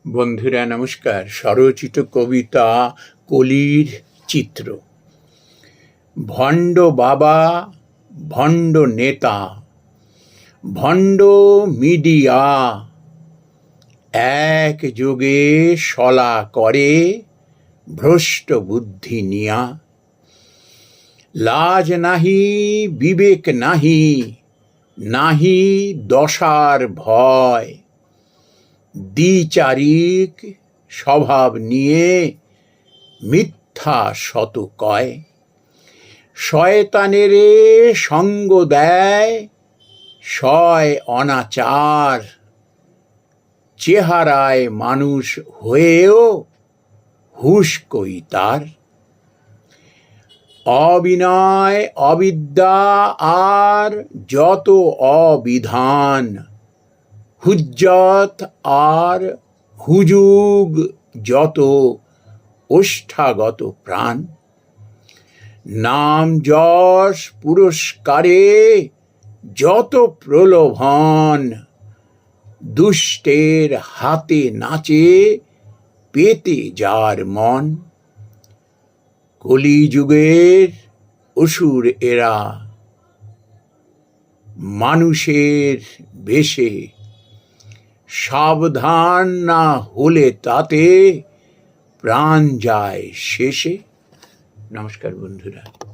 বন্ধুরা নমস্কার। স্বরচিত কবিতা কলির চিত্র। ভণ্ড বাবা, ভণ্ড নেতা, ভণ্ড মিডিয়া একযোগে শলা করে ভ্রষ্ট বুদ্ধি নিয়া। লাজ নাহি, বিবেক নাহি, নাহি দশার ভয়, দ্বিচারিক স্বভাব নিয়ে মিথ্যা শত কয়। শয়তানেরে সঙ্গ দেয়, সয় অনাচার, চেহারায় মানুষ হয়েও হুঁশ কই তার। অবিনয়, অবিদ্যা আর যত অবিধান, হুজ্জত আর হুজুগ যত ওষ্ঠাগত প্রাণ। নাম যশ পুরস্কারে যত প্রলোভন, দুষ্টের হাতে নাচে পেতে যার মন। কলিযুগের অসুর এরা, মানুষের বেশে, সাবধান না হলে তাতে প্রাণ যায় শেষে। নমস্কার বন্ধুরা।